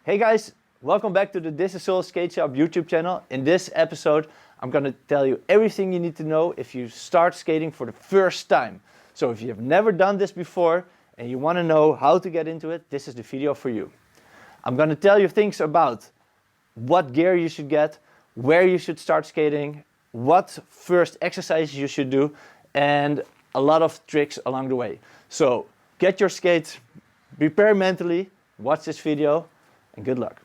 Hey guys, welcome back to the Thisissoul Shop YouTube channel. In this episode, I'm going to tell you everything you need to know if you start skating for the first time. So if you have never done this before and you want to know how to get into it, this is the video for you. I'm going to tell you things about what gear you should get, where you should start skating, what first exercises you should do, and a lot of tricks along the way. So get your skates, prepare mentally, watch this video, and good luck.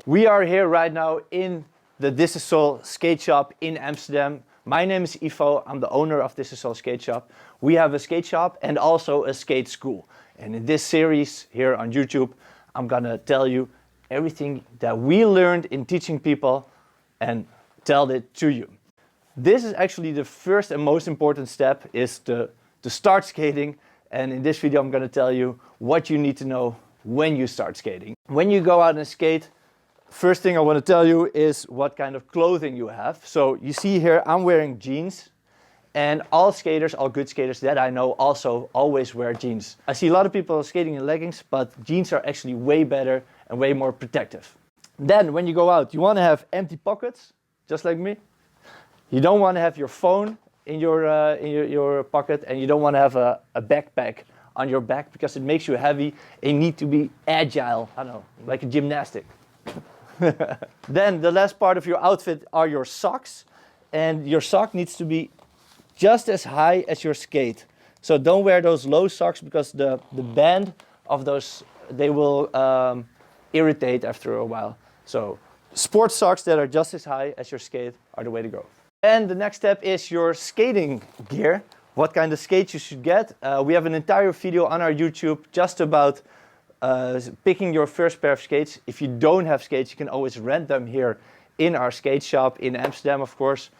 We are here right now in the Thisissoul skate shop in Amsterdam. My name is Ivo, I'm the owner of Thisissoul skate shop. We have a skate shop and also a skate school. And in this series here on YouTube, I'm gonna tell you everything that we learned in teaching people and tell it to you. This is actually the first and most important step, is to start skating. And in this video, I'm gonna tell you what you need to know when you start skating. When you go out and skate, first thing I want to tell you is what kind of clothing you have. So you see here, I'm wearing jeans, and all skaters, all good skaters that I know also always wear jeans. I see a lot of people skating in leggings, but jeans are actually way better and way more protective. Then when you go out, you want to have empty pockets, just like me. You don't want to have your phone in your pocket, and you don't want to have a backpack on your back because it makes you heavy and you need to be agile, I don't know, like a gymnastic. Then the last part of your outfit are your socks, and your sock needs to be just as high as your skate. So don't wear those low socks because the band of those, they will irritate after a while. So sports socks that are just as high as your skate are the way to go. And the next step is your skating gear. What kind of skates you should get. We have an entire video on our YouTube just about picking your first pair of skates. If you don't have skates, you can always rent them here in our skate shop in Amsterdam, of course.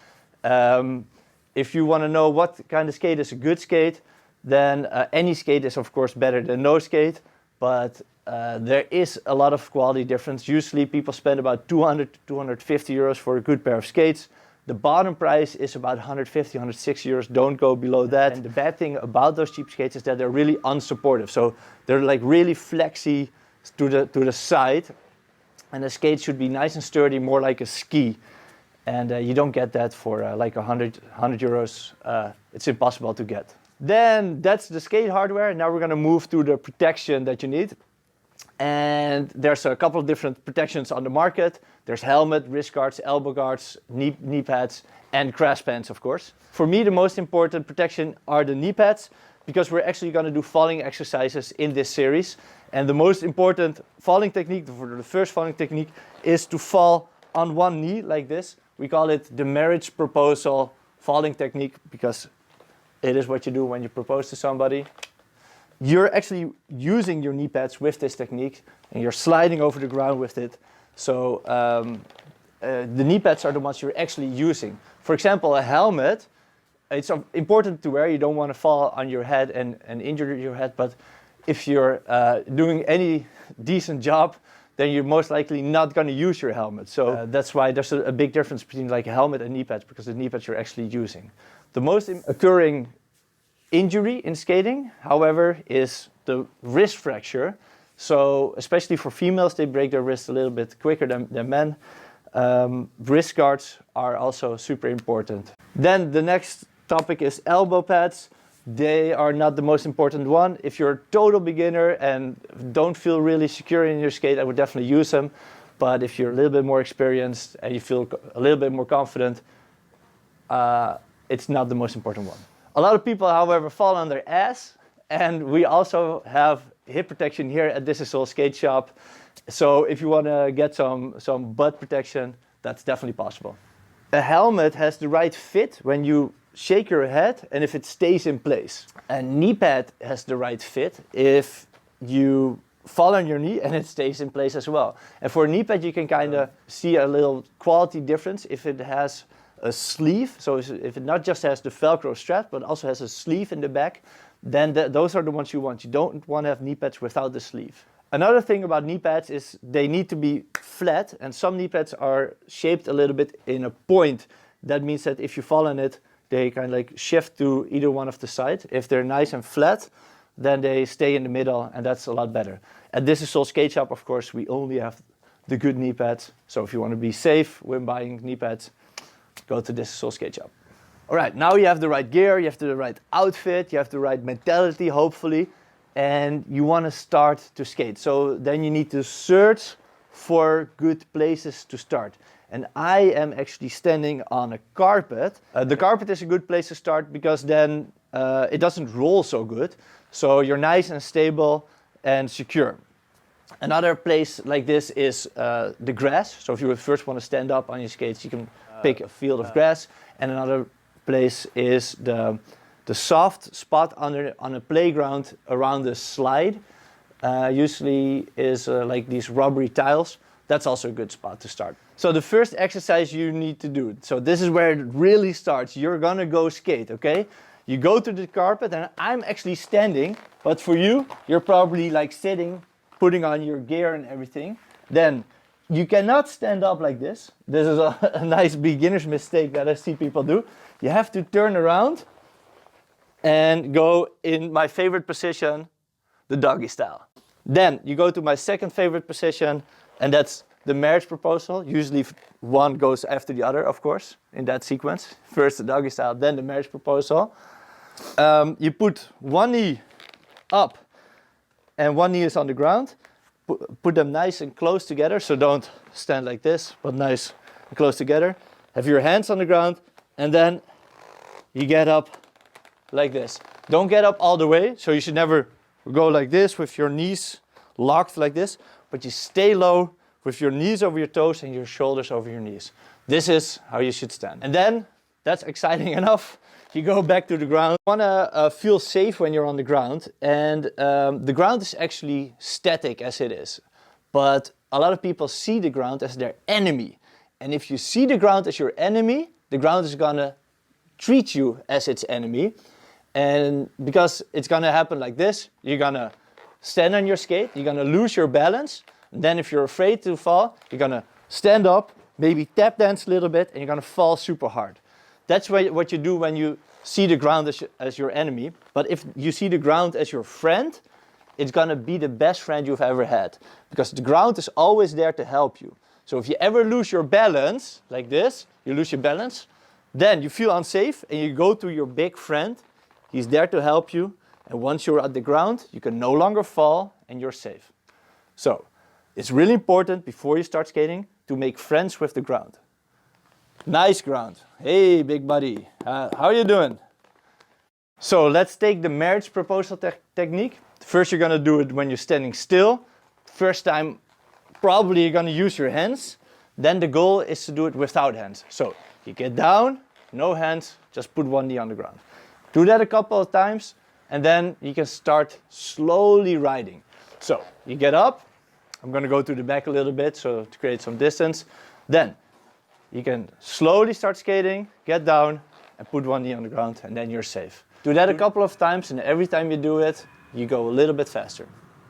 If you want to know what kind of skate is a good skate, then any skate is of course better than no skate, but there is a lot of quality difference. Usually people spend about 200 to 250 euros for a good pair of skates. The bottom price is about 150, 160 euros. Don't go below that. And the bad thing about those cheap skates is that they're really unsupportive. So they're like really flexy to the side. And the skate should be nice and sturdy, more like a ski. And you don't get that for like 100 euros. It's impossible to get. Then that's the skate hardware. Now we're gonna move to the protection that you need. And there's a couple of different protections on the market. There's helmet, wrist guards, elbow guards, knee pads, and crash pants, of course. For me, the most important protection are the knee pads, because we're actually going to do falling exercises in this series. And the most important falling technique, for the first falling technique, is to fall on one knee like this. We call it the marriage proposal falling technique, because it is what you do when you propose to somebody. You're actually using your knee pads with this technique, and you're sliding over the ground with it. So the knee pads are the ones you're actually using. For example, a helmet, it's important to wear. You don't want to fall on your head and injure your head, but if you're doing any decent job, then you're most likely not going to use your helmet. So that's why there's a big difference between like a helmet and knee pads, because the knee pads you're actually using. The most occurring injury in skating, however, is the wrist fracture. So especially for females, they break their wrists a little bit quicker than men. Wrist guards are also super important. Then the next topic is elbow pads. They are not the most important one. If you're a total beginner and don't feel really secure in your skate, I would definitely use them. But if you're a little bit more experienced and you feel a little bit more confident, it's not the most important one. A lot of people, however, fall on their ass, and we also have hip protection here at Thisissoul skate shop. So if you want to get some butt protection, that's definitely possible. A helmet has the right fit when you shake your head and if it stays in place. A knee pad has the right fit if you fall on your knee and it stays in place as well. And for a knee pad, you can kind of see a little quality difference if it has a sleeve. So if it not just has the Velcro strap, but also has a sleeve in the back, then those are the ones you want. You don't want to have knee pads without the sleeve. Another thing about knee pads is they need to be flat, and some knee pads are shaped a little bit in a point. That means that if you fall on it, they kind of like shift to either one of the sides. If they're nice and flat, then they stay in the middle, and that's a lot better. At Thisissoul Skate Shop, of course, we only have the good knee pads. So if you want to be safe when buying knee pads, go to Thisissoul Skate Shop. All right, now you have the right gear, you have the right outfit, you have the right mentality, hopefully, and you want to start to skate. So then you need to search for good places to start. And I am actually standing on a carpet. The carpet is a good place to start because then it doesn't roll so good. So you're nice and stable and secure. Another place like this is the grass. So if you first want to stand up on your skates, you can pick a field of grass. And another place is the soft spot on a playground around the slide. Usually is like these rubbery tiles. That's also a good spot to start. So the first exercise you need to do. So this is where it really starts. You're gonna go skate, okay? You go to the carpet, and I'm actually standing, but for you, you're probably like sitting, putting on your gear and everything. Then you cannot stand up like this. This is a nice beginner's mistake that I see people do. You have to turn around and go in my favorite position, the doggy style. Then you go to my second favorite position, and that's the marriage proposal. Usually one goes after the other, of course, in that sequence. First the doggy style, then the marriage proposal. You put one knee up and one knee is on the ground. Put them nice and close together, so don't stand like this, but nice and close together. Have your hands on the ground, and then you get up like this. Don't get up all the way, so you should never go like this with your knees locked like this, but you stay low with your knees over your toes and your shoulders over your knees. This is how you should stand. And then, that's exciting enough, you go back to the ground. You want to feel safe when you're on the ground, and the ground is actually static as it is. But a lot of people see the ground as their enemy. And if you see the ground as your enemy, the ground is gonna treat you as its enemy. And because it's gonna happen like this, you're gonna stand on your skate, you're gonna lose your balance. And then if you're afraid to fall, you're gonna stand up, maybe tap dance a little bit, and you're gonna fall super hard. That's what you do when you see the ground as your enemy. But if you see the ground as your friend, it's gonna be the best friend you've ever had. Because the ground is always there to help you. So if you ever lose your balance, like this, you lose your balance, then you feel unsafe and you go to your big friend. He's there to help you. And once you're at the ground, you can no longer fall and you're safe. So it's really important before you start skating to make friends with the ground. Nice ground. Hey, big buddy. How are you doing? So let's take the marriage proposal technique. First, you're gonna do it when you're standing still. First time, probably you're gonna use your hands. Then the goal is to do it without hands. So you get down, no hands, just put one knee on the ground. Do that a couple of times, and then you can start slowly riding. So you get up. I'm gonna go to the back a little bit so to create some distance. Then you can slowly start skating, get down, and put one knee on the ground, and then you're safe. Do that a couple of times, and every time you do it, you go a little bit faster.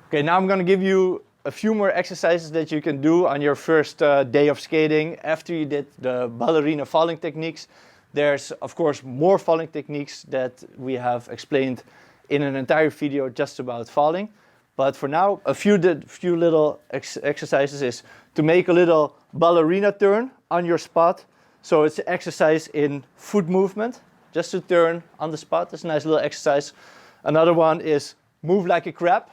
Okay, now I'm gonna give you a few more exercises that you can do on your first day of skating after you did the ballerina falling techniques. There's, of course, more falling techniques that we have explained in an entire video just about falling. But for now, a few little exercises is to make a little ballerina turn on your spot. So it's an exercise in foot movement, just to turn on the spot. It's a nice little exercise. Another one is move like a crab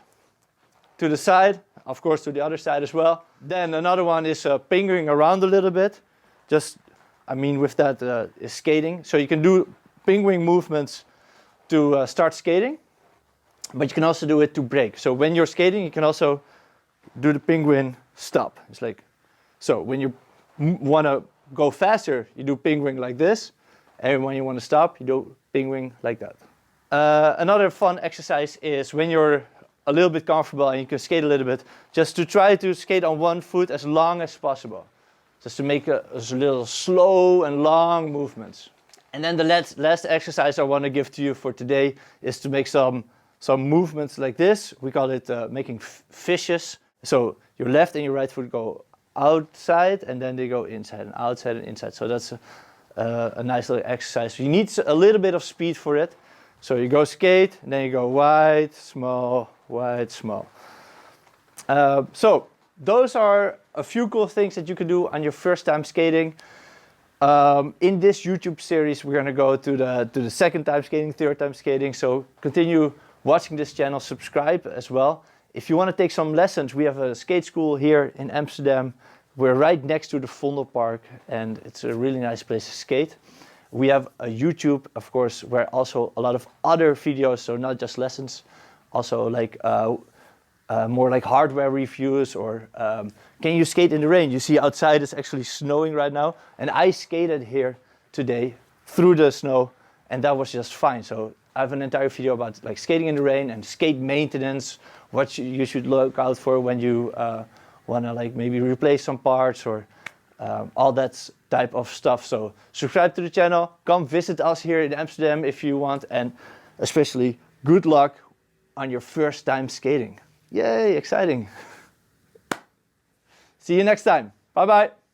to the side, of course to the other side as well. Then another one is fingering around a little bit. Just, I mean, with that is skating. So you can do penguin movements to start skating, but you can also do it to break. So when you're skating, you can also do the penguin stop. It's like, so when you want to go faster, you do penguin like this. And when you want to stop, you do penguin like that. Another fun exercise is when you're a little bit comfortable and you can skate a little bit, just to try to skate on one foot as long as possible. Just to make a little slow and long movements. And then the last exercise I want to give to you for today is to make some movements like this. We call it making fishes. So your left and your right foot go outside, and then they go inside and outside and inside. So that's a nice little exercise. You need a little bit of speed for it. So you go skate, and then you go wide, small, wide, small. So those are a few cool things that you can do on your first time skating. In this YouTube series, we're gonna go to the second time skating, third time skating. So continue watching this channel, subscribe as well. If you want to take some lessons, we have a skate school here in Amsterdam. We're right next to the Vondelpark, and it's a really nice place to skate. We have a YouTube, of course, where also a lot of other videos, so not just lessons, also like more like hardware reviews or can you skate in the rain? You see outside it's actually snowing right now, and I skated here today through the snow, and that was just fine. So I have an entire video about like skating in the rain and skate maintenance, what you should look out for when you want to like maybe replace some parts or all that type of stuff. So subscribe to the channel, come visit us here in Amsterdam if you want, and especially good luck on your first time skating. Yay, exciting. See you next time. Bye bye.